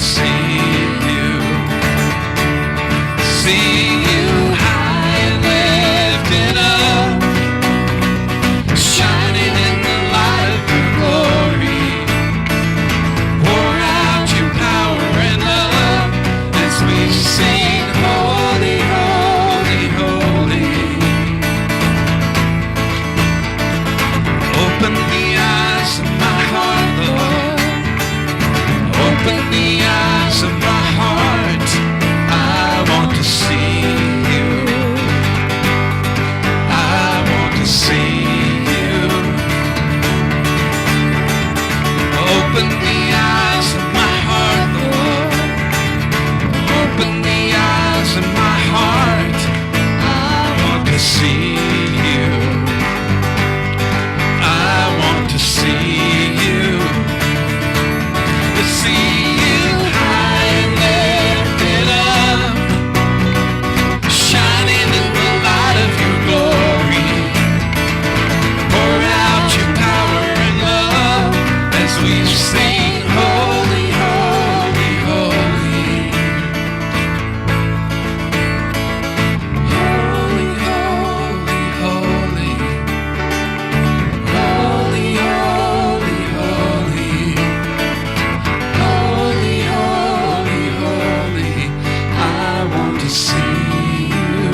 see you. See you high and lifted up, shining in the light of your glory. Pour out your power and love as we sing, holy, holy, holy. Open the eyes of my heart, Lord. Open the eyes of my heart. I want to see you. I want to see you. Open the eyes of my heart, Lord. Open the eyes of my heart. I want to see you. I want to see you. To see you high and lifted up, shining in the light of your glory. Pour out your power and love as we sing, holy, holy, holy. Holy, holy, holy. Holy, holy, holy. Holy, holy, holy. I want to see you.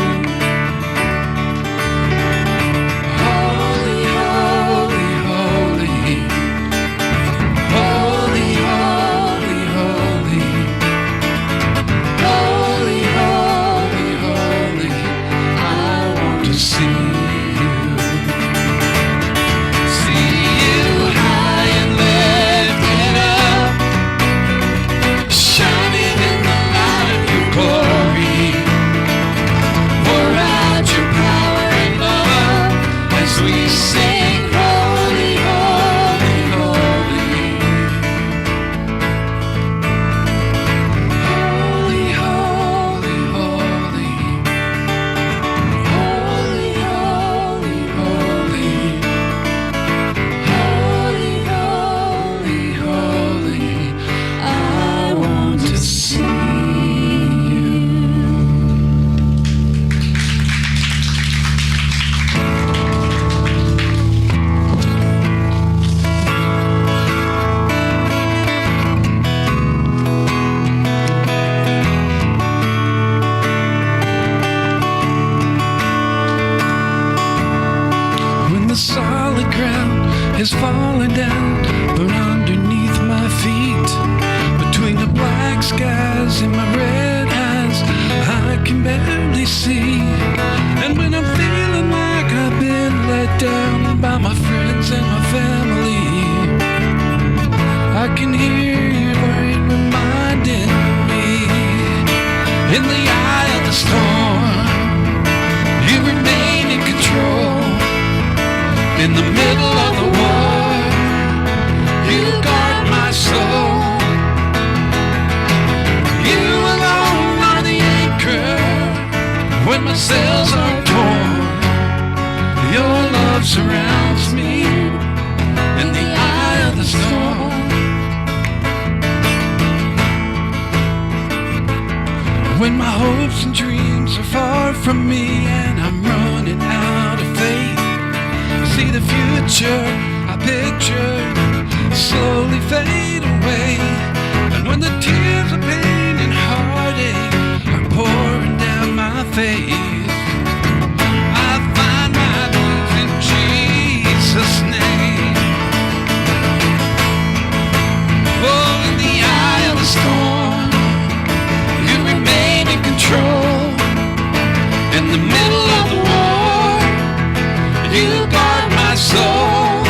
Holy, holy, holy. Holy, holy, holy. Holy, holy, holy. I want to see you. See you high and lifted up, shining in the light of your glory. Pour out your power and love as we sing, holy, holy, holy. Holy, holy, holy. Holy, holy, holy. Holy, holy, holy. I want to see you. When the solid ground is falling down from underneath my feet, between the black skies and my red eyes, I can barely see. And when I'm feeling like I've been let down by my friends and my family, I can hear your word reminding me, in the eye of the storm, you remain in control. In the middle of the war, you guard my soul. You alone are the anchor when my sails are torn. Your love surrounds me in the eye of the storm. When my hopes and dreams are far from me and I'm running out of faith, see the future I picture slowly fade away. And when the tears of pain and heartache are pouring down my face, I find my peace in Jesus' name. Oh, in the eye of the storm, you remain in control. In the middle of the war, you guard my soul.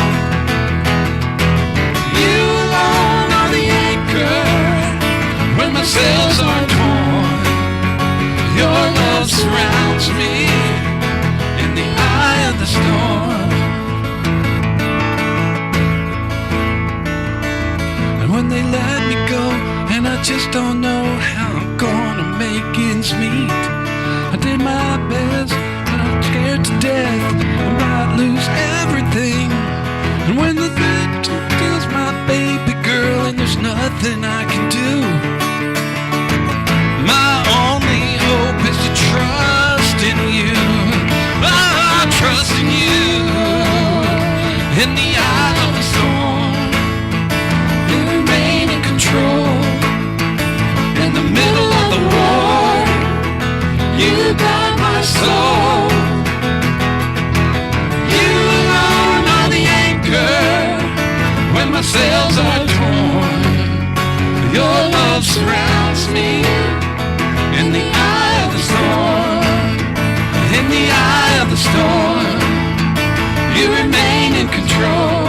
You alone are the anchor when my sails are torn. Your love surrounds me in the eye of the storm. And when they let me go and I just don't know how I'm gonna make ends meet, I did my best and I'm scared to death I might lose everything. And when the victim kills my baby girl and there's nothing I can do, In the eye of the storm, you remain in control. In the middle of the war, you guard my soul. You alone are the anchor when my sails are torn. Your love surrounds me. In the eye of the storm, in the eye of the storm, you remain in control.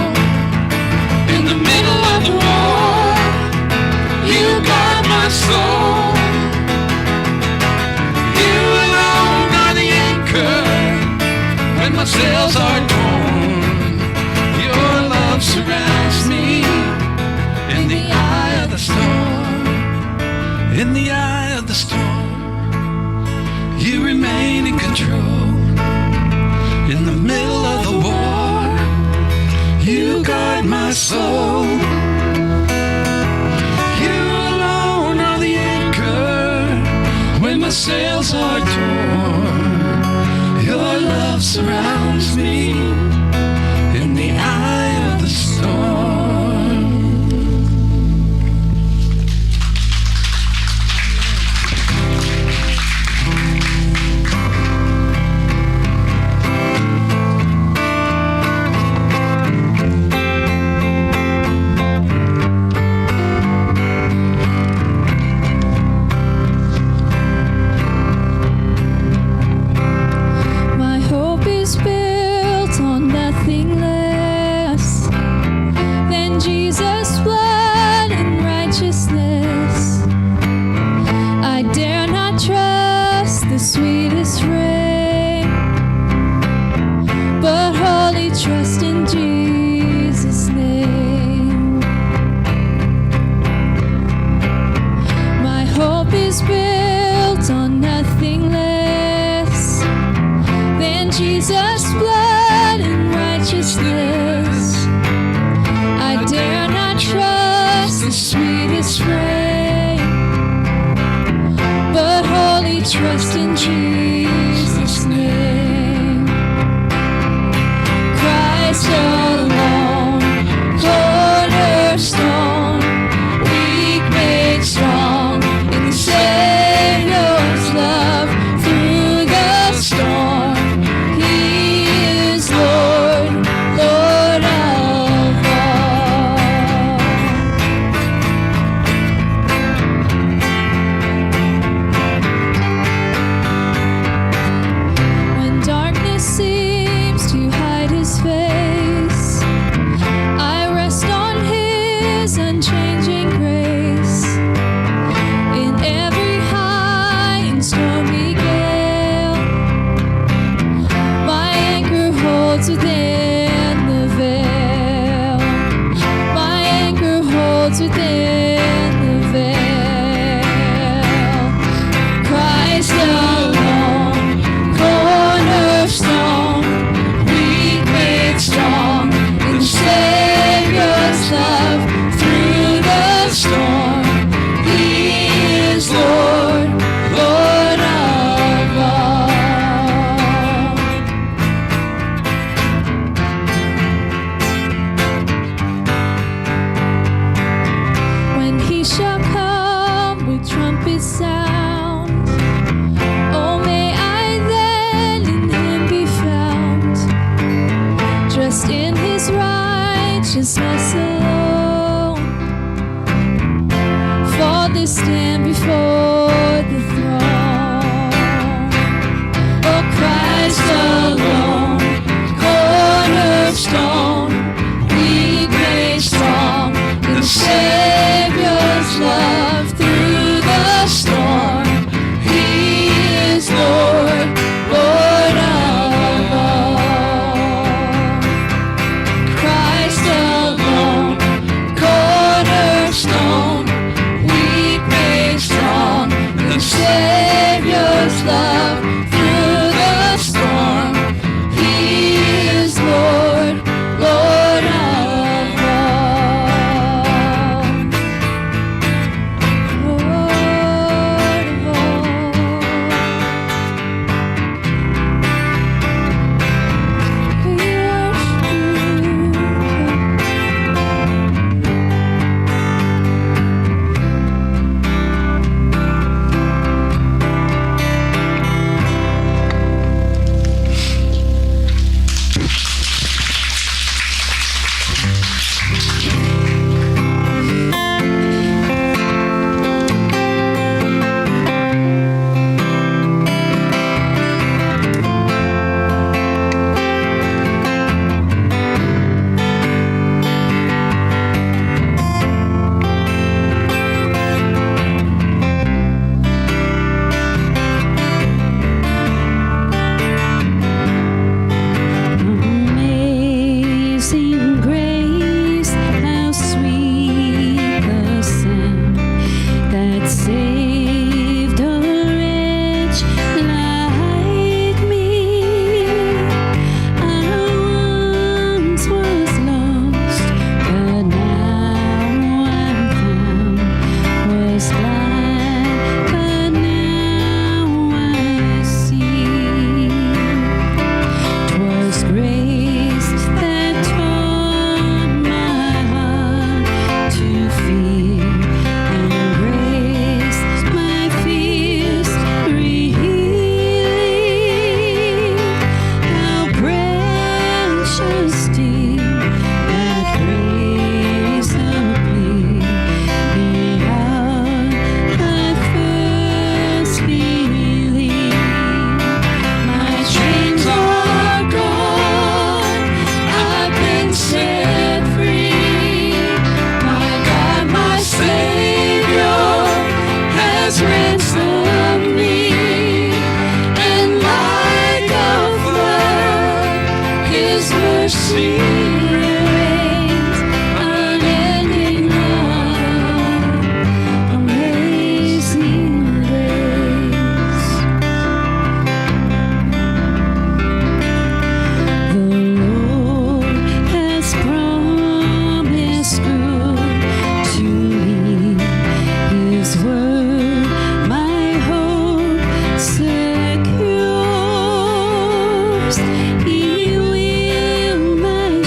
In the middle of the war, you guard my soul. You alone are the anchor when my sails are torn. Your love surrounds me. In the eye of the storm, in the eye of the storm, you remain in control. In the middle of the war, you guard my soul. You alone are the anchor when my sails are torn. Your love surrounds me. In the eye of the storm. Trust in Jesus' name. My hope is built on nothing less than Jesus' blood and righteousness. I dare not trust the sweetest frame, but wholly trust in Jesus' name. Christ alone, cornerstone, weak made strong in the Savior's love through the storm. He is Lord, Lord of all. When darkness seems to hide his face, I rest on his unchanging grace. In every high and stormy gale, my anchor holds within the veil. My anchor holds within the veil. Christ alone, cornerstone, weak made strong in Savior's love through the storm. He is Lord, Lord of all. When he shall come with trumpet sound, oh, may I then in him be found, dressed in his righteousness alone, faultless stand before the throne. Oh, Christ alone, cornerstone, weak made strong in Savior's love through the storm. He is Lord, Lord of all. Christ alone, cornerstone, weak made strong in Savior's love through the storm. He is Lord, Lord of all. Lord of all. We worship you. sing grace, unending love, amazing grace. The Lord has promised good to me. His word, my hope secures. He will my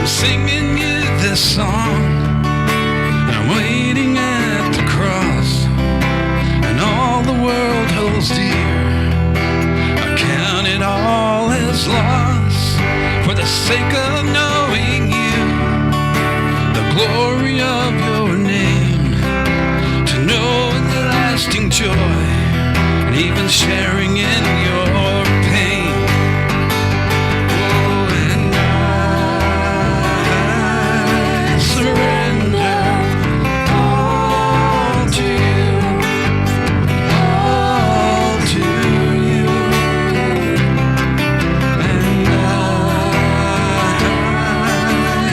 I'm singing you this song. I'm waiting at the cross, and all the world holds dear. I count it all as loss for the sake of knowing you, the glory of your name, to know the lasting joy, and even sharing in your pain. Oh, and I surrender all to you, all to you. And I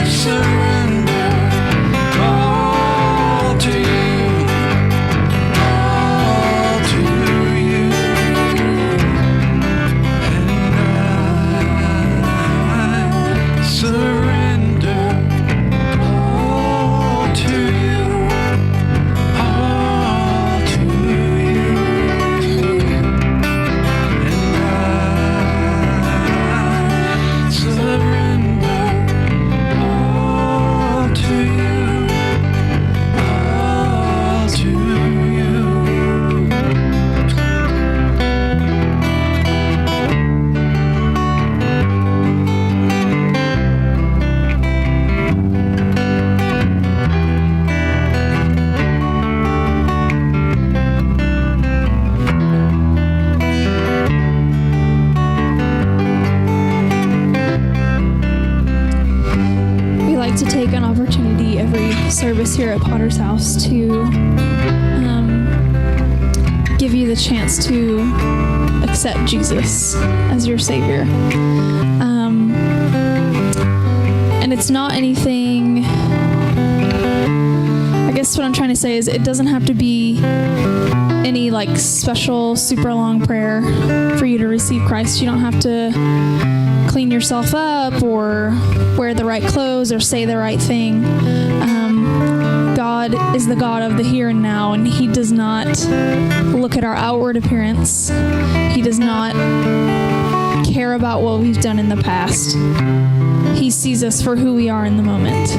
surrender all to you, all to you. And I surrender all to you, all to you. And I surrender all to you, all to you. We like to take an opportunity every service here at Potter's House to give you the chance to accept Jesus as your Savior. And it's not anything, I guess what I'm trying to say is it doesn't have to be any like special super long prayer for you to receive Christ. You don't have to clean yourself up or wear the right clothes or say the right thing. God is the God of the here and now, and He does not look at our outward appearance. He does not care about what we've done in the past. He sees us for who we are in the moment.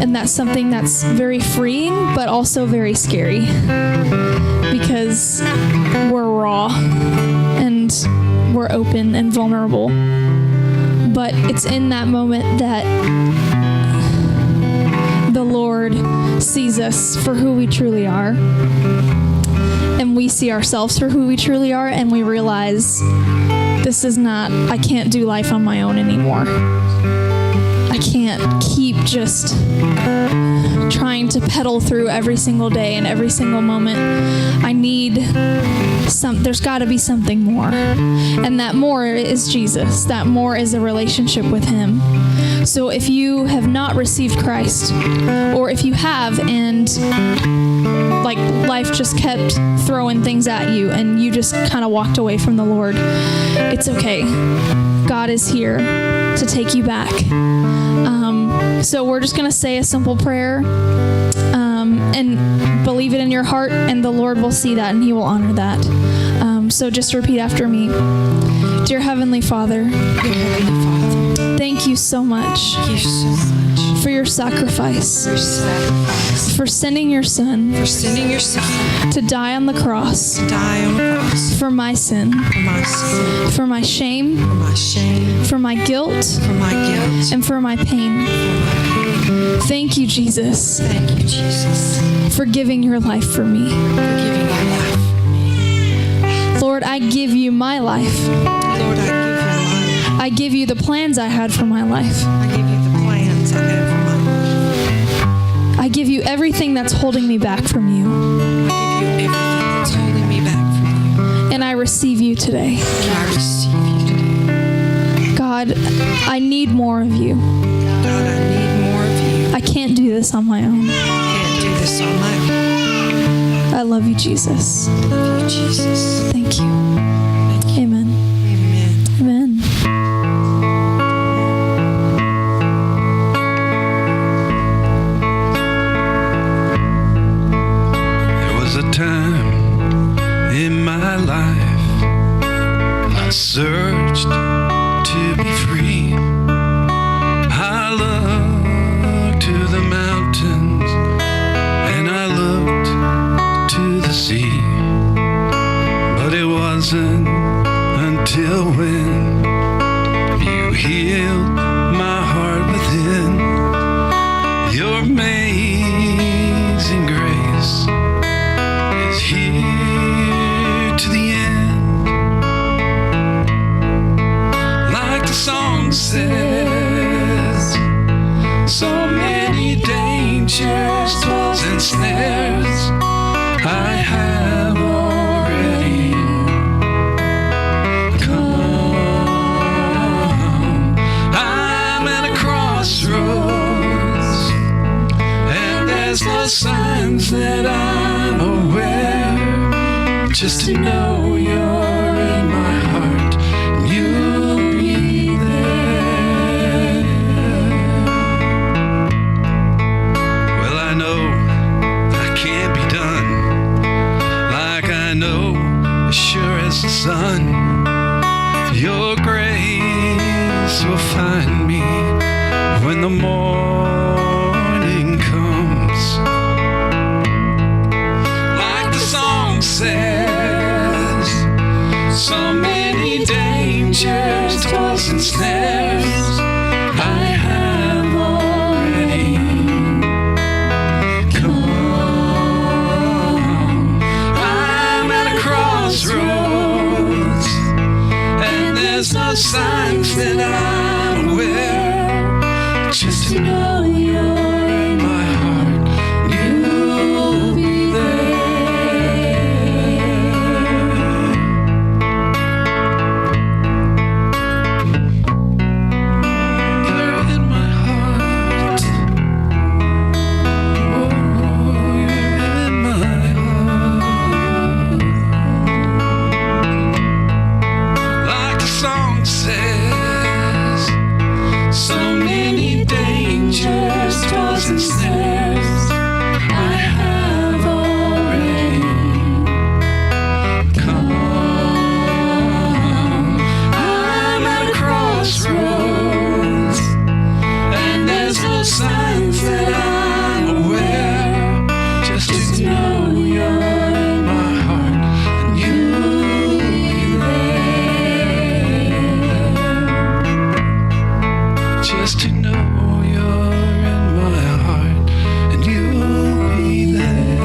And that's something that's very freeing, but also very scary, because we're raw and we're open and vulnerable. But it's in that moment that the Lord sees us for who we truly are, and we see ourselves for who we truly are, and we realize this is not, I can't do life on my own anymore. I can't keep just trying to pedal through every single day and every single moment. I need there's got to be something more. And that more is Jesus. That more is a relationship with Him. So if you have not received Christ, or if you have and like life just kept throwing things at you and you just kind of walked away from the Lord, it's okay. God is here to take you back. So we're just going to say a simple prayer and believe it in your heart, and the Lord will see that and He will honor that. So just repeat after me. Dear Heavenly Father, thank you so much for your sacrifice, for sending your Son to die on the cross, for my sin, for my shame, for my guilt, and for my pain. Thank you, Jesus, for giving your life for me. Lord, I give you my life. I give you the plans I had for my life. I give you everything that's holding me back from you. And I receive you today. God, I need more of you. I can't do this on my own. I love you, Jesus. Thank you. Amen. Amen. There was a time in my life I searched to be free. So many dangers, toils, and snares I have already come. I'm at a crossroads, and there's no signs that I'm aware. Just to know you're in my heart, and you'll be there. Well, I know I can't be done, like I know as sure as the sun. Your grace will find me when the morning comes. Like the song says, so many dangers, toils, and snares I have already come. I'm at a crossroads, and there's no signs that I'm aware. Just to know you're in my heart, you'll be there. You're in my heart. Oh, you're in my heart. Like the song says, so many dangers, toils, and snares I have already come. I'm at a crossroads, and there's no signs that I'm aware. Just to know you're in my heart, and you'll be there. Just to know you're in my heart, and you'll be there.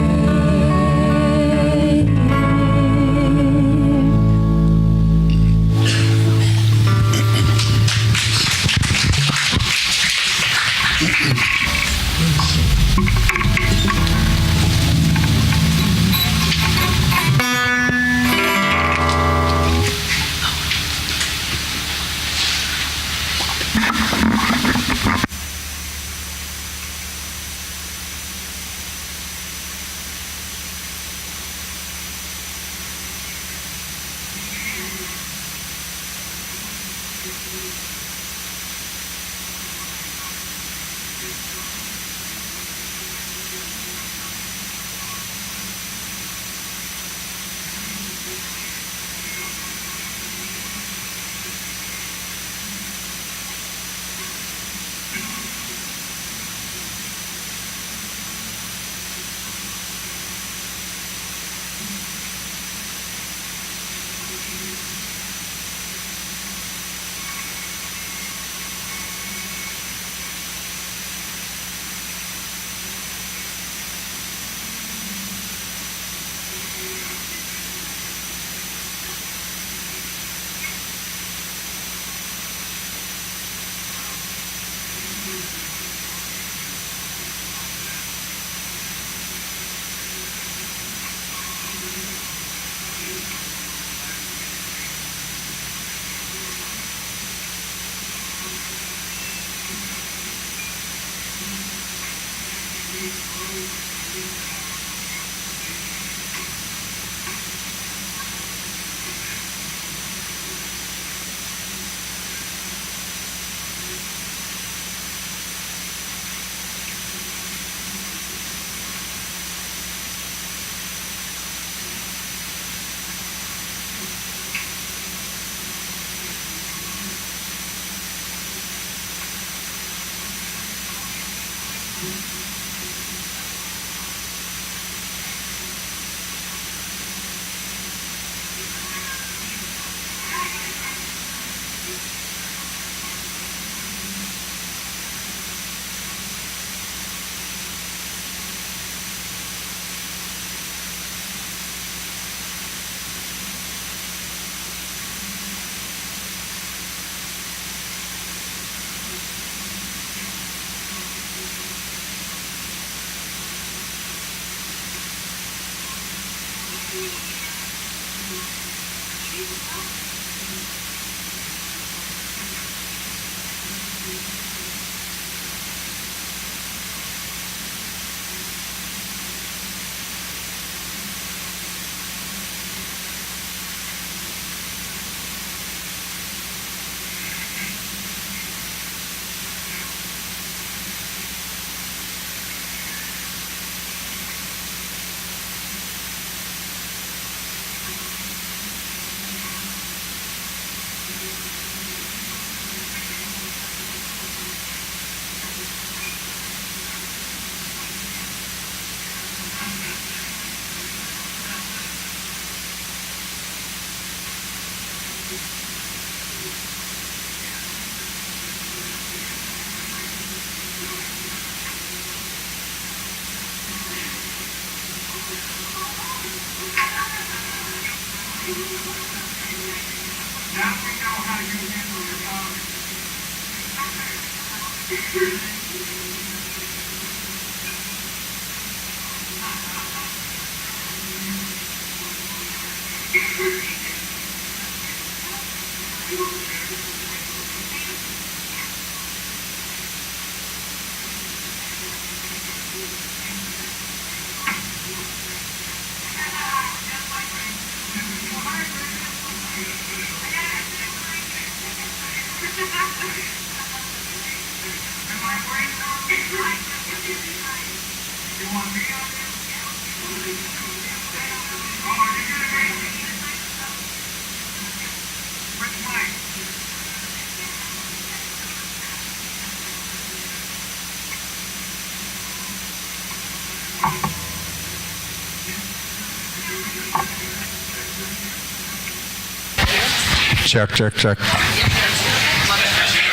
Check, check, check.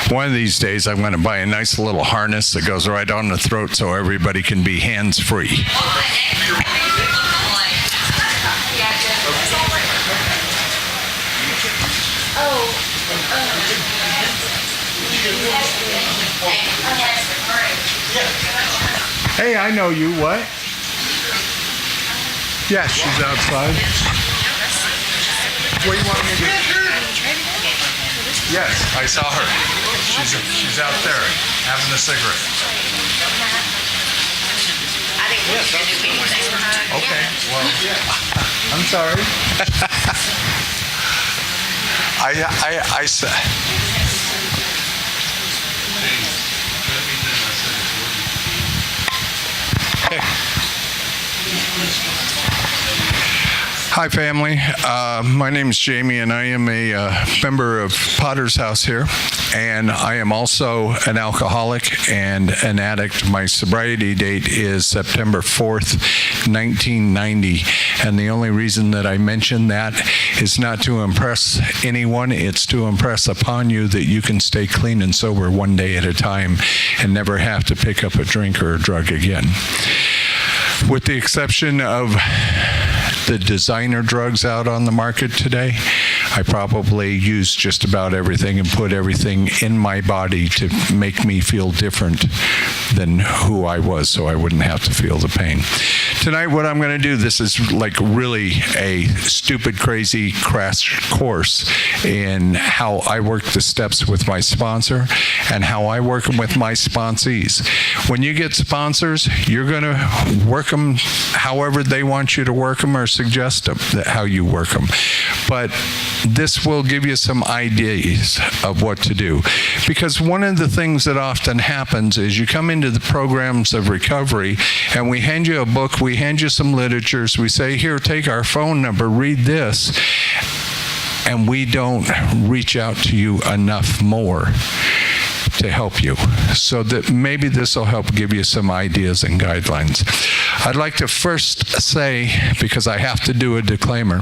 One of these days, I'm going to buy a nice little harness that goes right on the throat so everybody can be hands-free. Hey, I know you. What? Yes, she's outside. What do you want me to do? Yes, I saw her. She's out there having a cigarette. I didn't want you to do anything for her. Okay, well, I'm sorry. I said. Hi, family. My name is Jamie, and I am a member of Potter's House here, and I am also an alcoholic and an addict. My sobriety date is September 4th, 1990, and the only reason that I mention that is not to impress anyone. It's to impress upon you that you can stay clean and sober one day at a time and never have to pick up a drink or a drug again. With the exception of the designer drugs out on the market today, I probably use just about everything and put everything in my body to make me feel different than who I was so I wouldn't have to feel the pain. Tonight, what I'm going to do, this is like really a stupid, crazy crash course in how I work the steps with my sponsor and how I work them with my sponsees. When you get sponsors, you're going to work them however they want you to work them or suggest them, how you work them. But this will give you some ideas of what to do. Because one of the things that often happens is you come into the programs of recovery and we hand you a book, we hand you some literatures, we say, here, take our phone number, read this, and we don't reach out to you enough more to help you. So that maybe this will help give you some ideas and guidelines. I'd like to first say, because I have to do a disclaimer,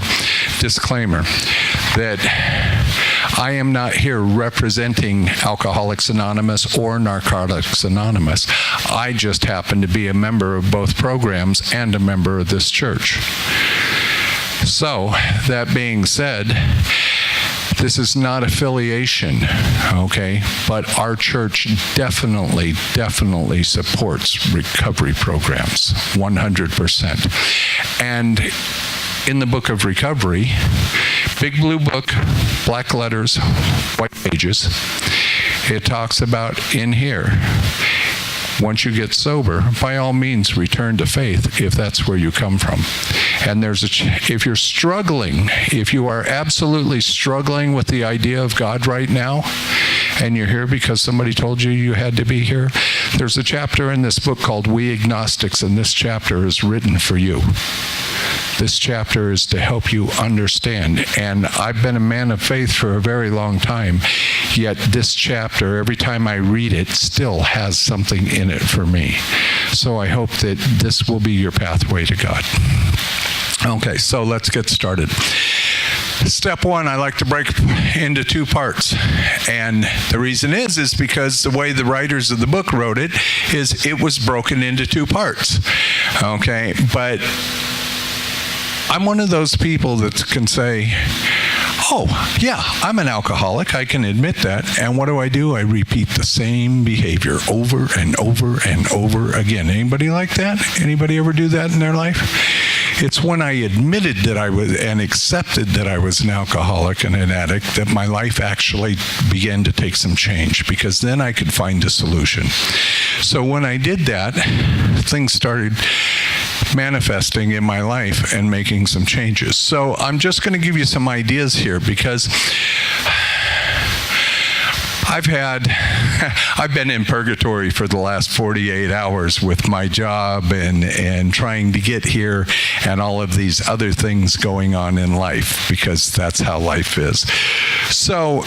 that I am not here representing Alcoholics Anonymous or Narcotics Anonymous. I just happen to be a member of both programs and a member of this church. So, that being said, this is not affiliation, okay? But our church definitely supports recovery programs, 100%. And in the book of recovery, big blue book, black letters, white pages, it talks about in here, once you get sober, by all means return to faith if that's where you come from. And if you're struggling, if you are absolutely struggling with the idea of God right now, and you're here because somebody told you you had to be here, there's a chapter in this book called We Agnostics, and this chapter is written for you. This chapter is to help you understand. And I've been a man of faith for a very long time, yet this chapter, every time I read it, still has something in it for me. So I hope that this will be your pathway to God. Okay, so let's get started. Step one, I like to break into two parts. And the reason is because the way the writers of the book wrote it is it was broken into two parts. Okay, but I'm one of those people that can say, oh, yeah, I'm an alcoholic. I can admit that. And what do? I repeat the same behavior over and over and over again. Anybody like that? Anybody ever do that in their life? It's when I admitted that I was and accepted that I was an alcoholic and an addict that my life actually began to take some change, because then I could find a solution. So when I did that, things started manifesting in my life and making some changes. So I'm just going to give you some ideas here, because I've been in purgatory for the last 48 hours with my job and trying to get here and all of these other things going on in life, because that's how life is. So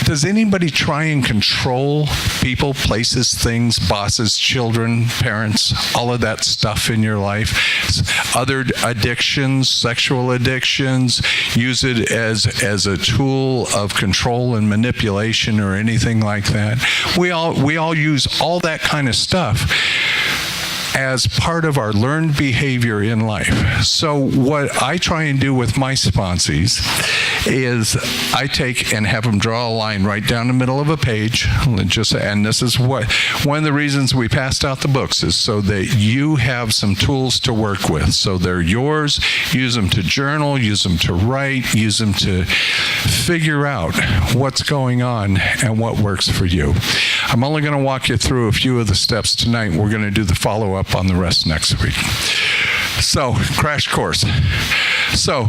does anybody try and control people, places, things, bosses, children, parents, all of that stuff in your life? Other addictions, sexual addictions, use it as a tool of control and manipulation or anything like that? We all use all that kind of stuff as part of our learned behavior in life. So what I try and do with my sponsees is I take and have them draw a line right down the middle of a page, and this is what one of the reasons we passed out the books is so that you have some tools to work with. So they're yours. Use them to journal, use them to write, use them to figure out what's going on and what works for you. I'm only going to walk you through a few of the steps tonight. We're going to do the follow-up on the rest next week. So, crash course. So,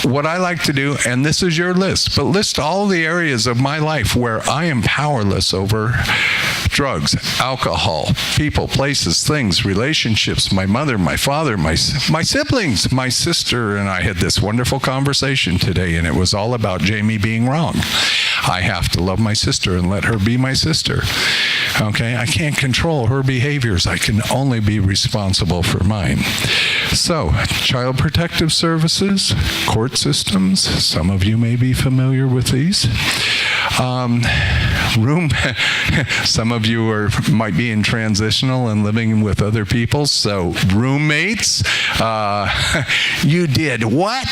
what I like to do, and this is your list, but list all the areas of my life where I am powerless over drugs, alcohol, people, places, things, relationships, my mother, my father, my siblings, my sister, and I had this wonderful conversation today, and it was all about Jamie being wrong. I have to love my sister and let her be my sister. Okay, I can't control her behaviors. I can only be responsible for mine. So, Child Protective Services, court systems, some of you may be familiar with these. Some of you might be in transitional and living with other people, so roommates, you did what?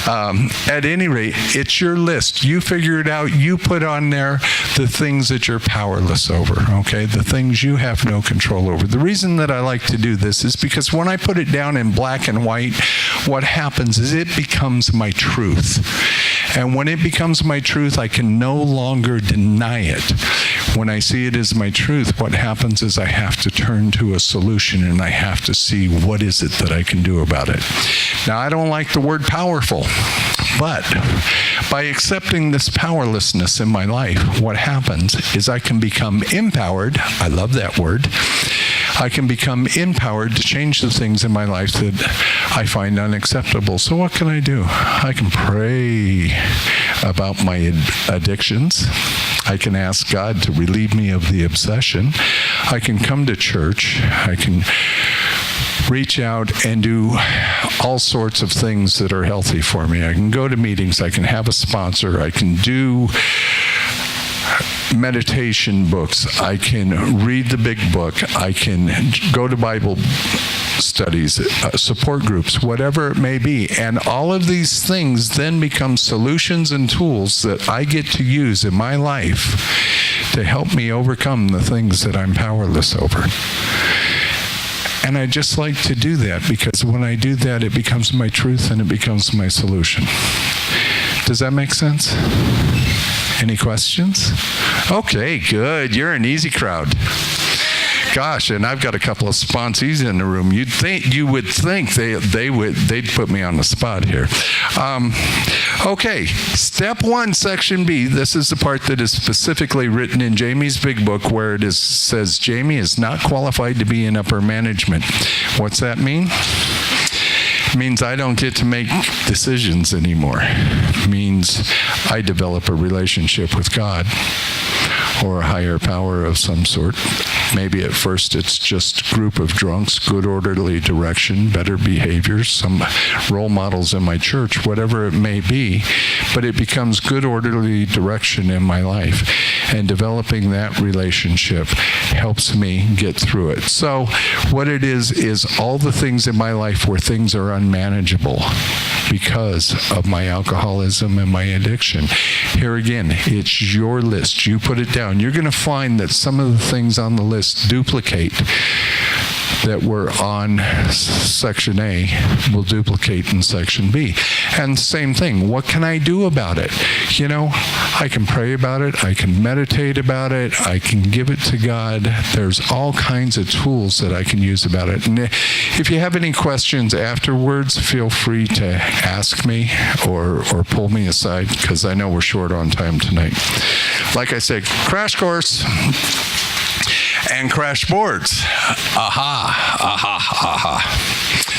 At any rate, it's your list. You figure it out. You put on there the things that you're powerless over, okay? The things you have no control over. The reason that I like to do this is because when I put it down in black and white, what happens is it becomes my truth. And when it becomes my truth, I can no longer deny it. When I see it as my truth, what happens is I have to turn to a solution and I have to see what is it that I can do about it. Now, I don't like the word powerful, but by accepting this powerlessness in my life, what happens is I can become empowered. I love that word. I can become empowered to change the things in my life that I find unacceptable. So what can I do? I can pray about my addictions. I can ask God to relieve me of the obsession. I can come to church. I can reach out and do all sorts of things that are healthy for me. I can go to meetings. I can have a sponsor. I can do meditation books. I can read the big book. I can go to Bible studies, support groups, whatever it may be. And all of these things then become solutions and tools that I get to use in my life to help me overcome the things that I'm powerless over. And I just like to do that because when I do that, it becomes my truth and it becomes my solution. Does that make sense? Any questions? Okay, good. You're an easy crowd. Gosh, and I've got a couple of sponsees in the room. You would think they'd put me on the spot here. Okay, step 1, section B. This is the part that is specifically written in Jamie's big book where it says Jamie is not qualified to be in upper management. What's that mean? It means I don't get to make decisions anymore. It means I develop a relationship with God or a higher power of some sort. Maybe at first it's just a group of drunks, good orderly direction, better behaviors, some role models in my church, whatever it may be, but it becomes good orderly direction in my life. And developing that relationship helps me get through it. So what it is all the things in my life where things are unmanageable because of my alcoholism and my addiction. Here again, it's your list. You put it down. You're going to find that some of the things on the list duplicate that were on section A will duplicate in section B. And same thing, what can I do about it? I can pray about it, I can meditate about it, I can give it to God. There's all kinds of tools that I can use about it. And if you have any questions afterwards, feel free to ask me or pull me aside, because I know we're short on time tonight. Like I said, crash course and crash boards.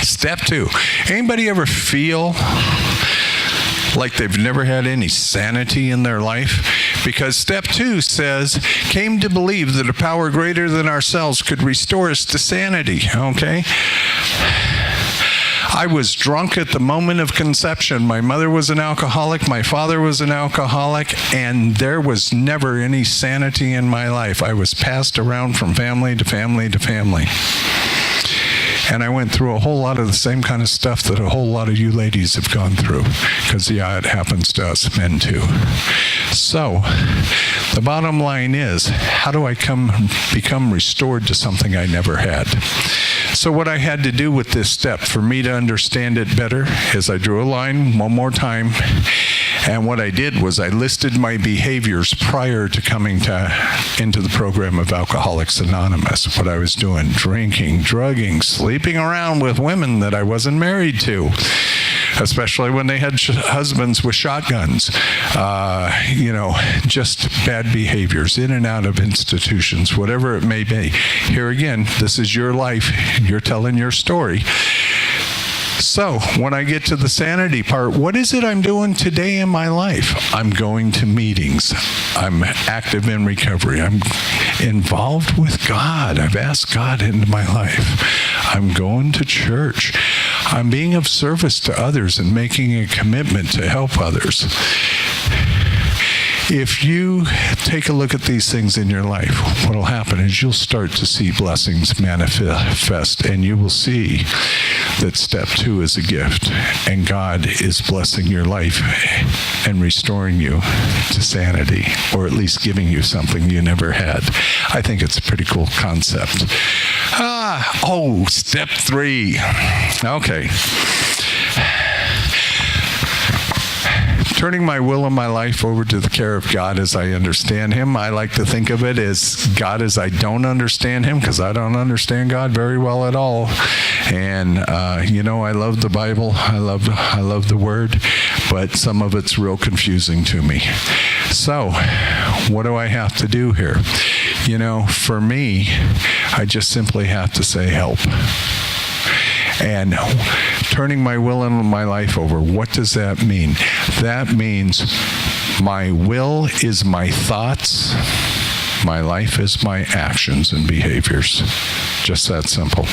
Step 2. Anybody ever feel like they've never had any sanity in their life? Because step 2 says, came to believe that a power greater than ourselves could restore us to sanity. Okay? I was drunk at the moment of conception. My mother was an alcoholic. My father was an alcoholic. And there was never any sanity in my life. I was passed around from family to family to family. And I went through a whole lot of the same kind of stuff that a whole lot of you ladies have gone through. Because, it happens to us men too. So, the bottom line is, how do I become restored to something I never had? So what I had to do with this step, for me to understand it better, is I drew a line one more time. And what I did was I listed my behaviors prior to coming into the program of Alcoholics Anonymous. What I was doing, drinking, drugging, sleeping around with women that I wasn't married to, especially when they had husbands with shotguns. Just bad behaviors, in and out of institutions, whatever it may be. Here again, this is your life. You're telling your story. So when I get to the sanity part, what is it I'm doing today in my life? I'm going to meetings. I'm active in recovery. I'm involved with God. I've asked God into my life. I'm going to church. I'm being of service to others and making a commitment to help others. If you take a look at these things in your life, what will happen is you'll start to see blessings manifest, and you will see that step 2 is a gift, and God is blessing your life and restoring you to sanity, or at least giving you something you never had. I think it's a pretty cool concept. Step 3. Okay. Turning my will and my life over to the care of God as I understand Him. I like to think of it as God as I don't understand Him, because I don't understand God very well at all. And I love the Bible. I love the Word, but some of it's real confusing to me. So, what do I have to do here? For me, I just simply have to say help. And turning my will and my life over, what does that mean? That means my will is my thoughts, my life is my actions and behaviors. Just that simple.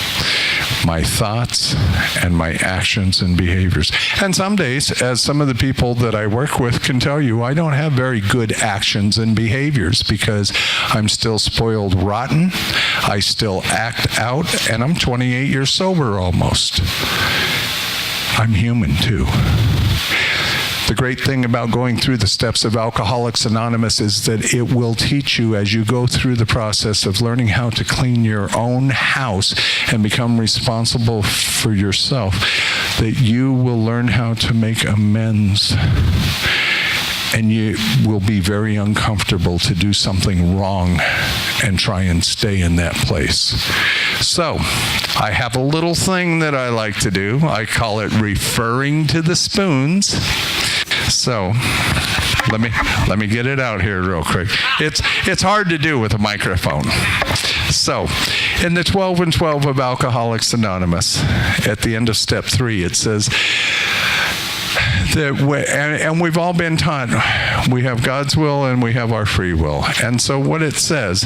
My thoughts and my actions and behaviors. And some days, as some of the people that I work with can tell you, I don't have very good actions and behaviors because I'm still spoiled rotten. I still act out, and I'm 28 years sober almost. I'm human too. The great thing about going through the steps of Alcoholics Anonymous is that it will teach you as you go through the process of learning how to clean your own house and become responsible for yourself, that you will learn how to make amends. And you will be very uncomfortable to do something wrong and try and stay in that place. So, I have a little thing that I like to do. I call it referring to the spoons. So, let me get it out here real quick. It's hard to do with a microphone. So, in the 12 and 12 of Alcoholics Anonymous, at the end of step 3, it says that, and we've all been taught, we have God's will and we have our free will. And so what it says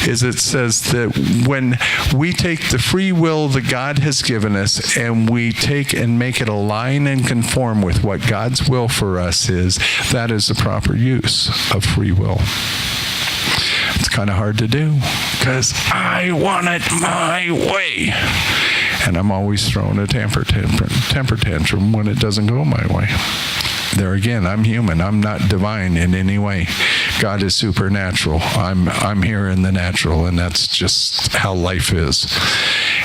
is, it says that when we take the free will that God has given us and we take and make it align and conform with what God's will for us is, that is the proper use of free will. It's kind of hard to do because I want it my way. And I'm always throwing a temper tantrum when it doesn't go my way. There again, I'm human. I'm not divine in any way. God is supernatural. I'm here in the natural, and that's just how life is.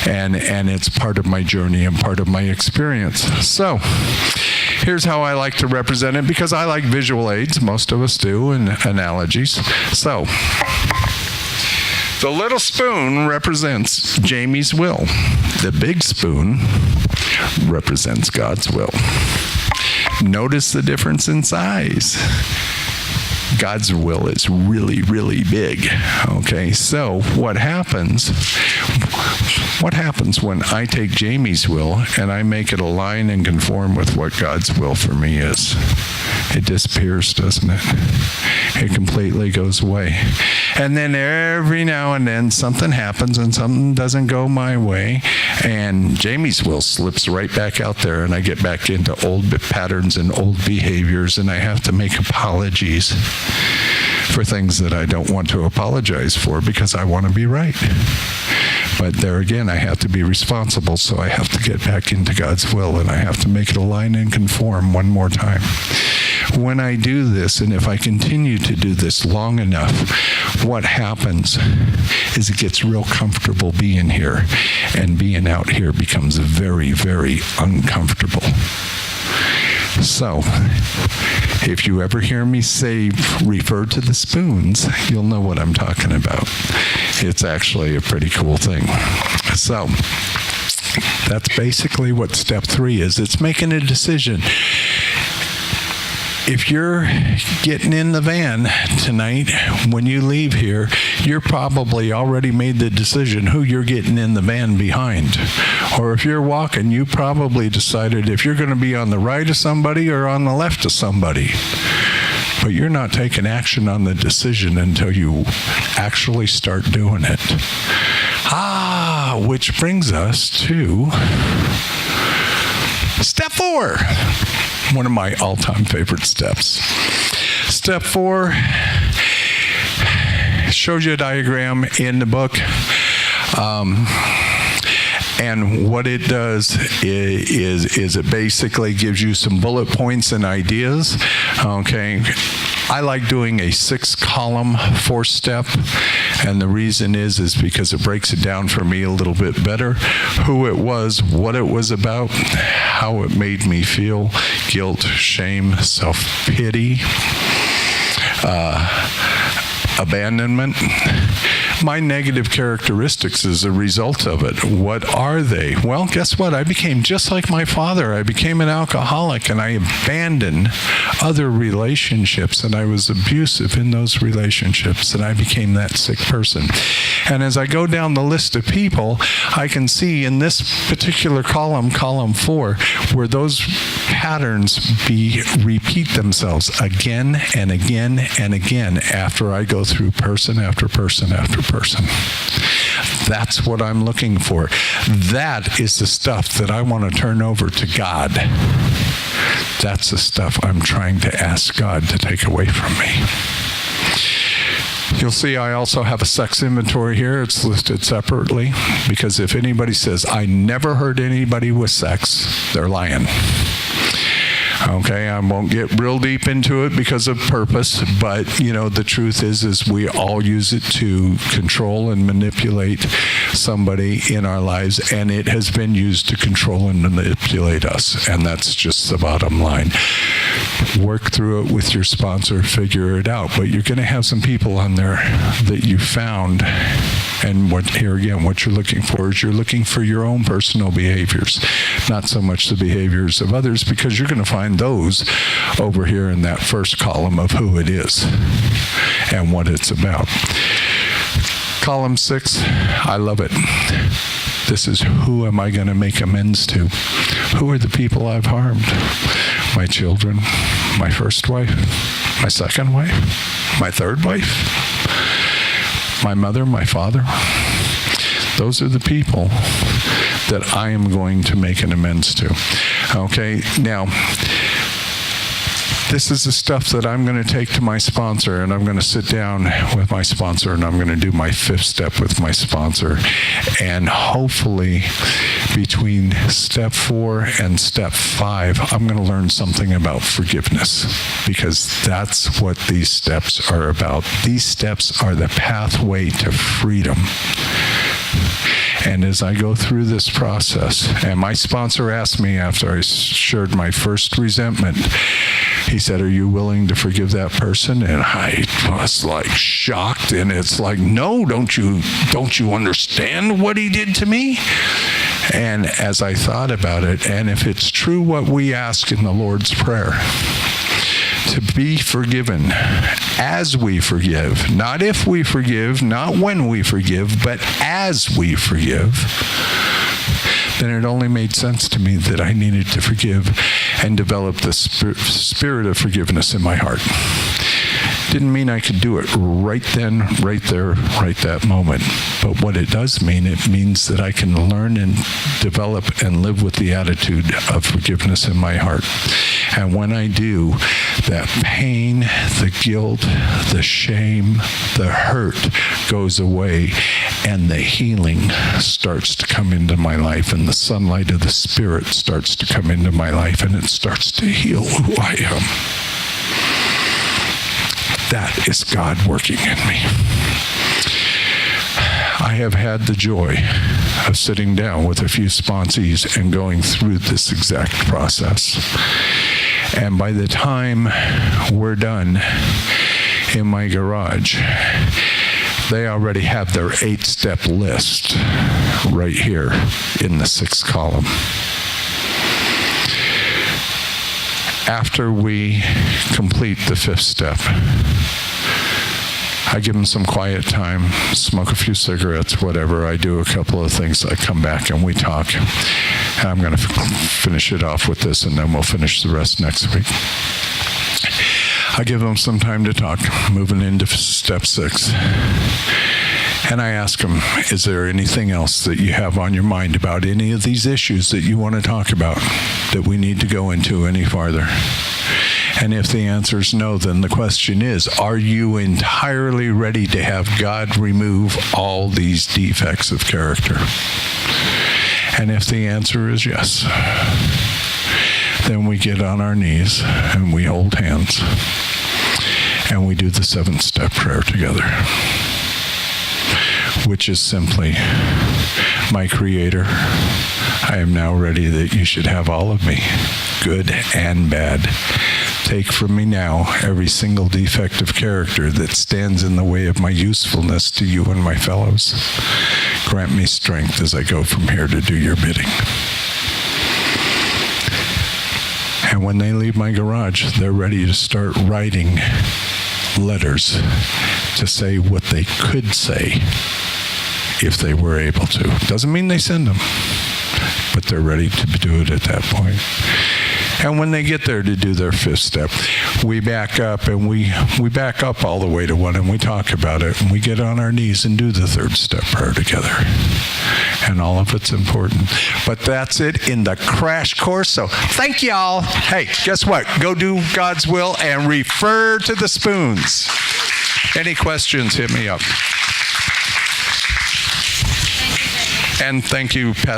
And it's part of my journey and part of my experience. So, here's how I like to represent it, because I like visual aids. Most of us do, and analogies. So, the little spoon represents Jamie's will. The big spoon represents God's will. Notice the difference in size. God's will is really, really big. Okay, so what happens when I take Jamie's will and I make it align and conform with what God's will for me is? It disappears, doesn't it? It completely goes away. And then every now and then something happens and something doesn't go my way, and Jamie's will slips right back out there, and I get back into old patterns and old behaviors, and I have to make apologies for things that I don't want to apologize for because I want to be right. But there again, I have to be responsible, so I have to get back into God's will, and I have to make it align and conform one more time. When I do this, and if I continue to do this long enough, what happens is it gets real comfortable being here, and being out here becomes very, very uncomfortable. So, if you ever hear me say, refer to the spoons, you'll know what I'm talking about. It's actually a pretty cool thing. So, that's basically what step 3 is. It's making a decision. If you're getting in the van tonight, when you leave here, you're probably already made the decision who you're getting in the van behind. Or if you're walking, you probably decided if you're going to be on the right of somebody or on the left of somebody. But you're not taking action on the decision until you actually start doing it. Which brings us to step 4. One of my all-time favorite steps. Step 4 shows you a diagram in the book. And what it does is it basically gives you some bullet points and ideas. Okay. I like doing a 6-column 4-step, and the reason is because it breaks it down for me a little bit better. Who it was, what it was about, how it made me feel, guilt, shame, self-pity, abandonment. My negative characteristics as a result of it. What are they? Well, guess what? I became just like my father. I became an alcoholic, and I abandoned other relationships, and I was abusive in those relationships, and I became that sick person. And as I go down the list of people, I can see in this particular column, column 4, where those patterns repeat themselves again and again and again after I go through person after person after person. That's what I'm looking for. That is the stuff that I want to turn over to God. That's the stuff I'm trying to ask God to take away from me. You'll see I also have a sex inventory here. It's listed separately because if anybody says, I never heard anybody with sex, they're lying. Okay, I won't get real deep into it because of purpose, but the truth is we all use it to control and manipulate somebody in our lives, and it has been used to control and manipulate us, and that's just the bottom line. Work through it with your sponsor, figure it out, but you're going to have some people on there that you found, and what you're looking for is you're looking for your own personal behaviors, not so much the behaviors of others, because you're going to find those over here in that first column of who it is and what it's about. Column 6, I love it. This is who am I going to make amends to? Who are the people I've harmed? My children, my first wife, my second wife, my third wife, my mother, my father. Those are the people that I am going to make an amends to. Okay, now, this is the stuff that I'm going to take to my sponsor, and I'm going to sit down with my sponsor, and I'm going to do my 5th step with my sponsor. And hopefully, between step 4 and step 5, I'm going to learn something about forgiveness, because that's what these steps are about. These steps are the pathway to freedom. And as I go through this process, and my sponsor asked me after I shared my first resentment, he said, "Are you willing to forgive that person?" And I was like shocked, and it's like, no, don't you understand what he did to me? And as I thought about it, and if it's true what we ask in the Lord's Prayer, to be forgiven as we forgive, not if we forgive, not when we forgive, but as we forgive, then it only made sense to me that I needed to forgive and develop the spirit of forgiveness in my heart. Didn't mean I could do it right then, right there, right that moment. But what it does mean, it means that I can learn and develop and live with the attitude of forgiveness in my heart. And when I do, that pain, the guilt, the shame, the hurt goes away, and the healing starts to come into my life, and the sunlight of the Spirit starts to come into my life, and it starts to heal who I am. That is God working in me. I have had the joy of sitting down with a few sponsees and going through this exact process. And by the time we're done in my garage, they already have their 8-step list right here in the 6th column. After we complete the 5th step, I give them some quiet time, smoke a few cigarettes, whatever. I do a couple of things. I come back and we talk. And I'm going to finish it off with this, and then we'll finish the rest next week. I give them some time to talk, moving into step 6. And I ask them, is there anything else that you have on your mind about any of these issues that you want to talk about that we need to go into any farther? And if the answer is no, then the question is, are you entirely ready to have God remove all these defects of character? And if the answer is yes, then we get on our knees and we hold hands and we do the 7th step prayer together, which is simply, my Creator, I am now ready that you should have all of me, good and bad. Take from me now every single defect of character that stands in the way of my usefulness to you and my fellows. Grant me strength as I go from here to do your bidding. And when they leave my garage, they're ready to start writing letters to say what they could say if they were able to. Doesn't mean they send them, but they're ready to do it at that point. And when they get there to do their 5th step, we back up, and we back up all the way to 1, and we talk about it, and we get on our knees and do the 3rd step prayer together. And all of it's important. But that's it in the crash course. So thank y'all. Hey, guess what? Go do God's will and refer to the spoons. Any questions, hit me up. And thank you, Pastor.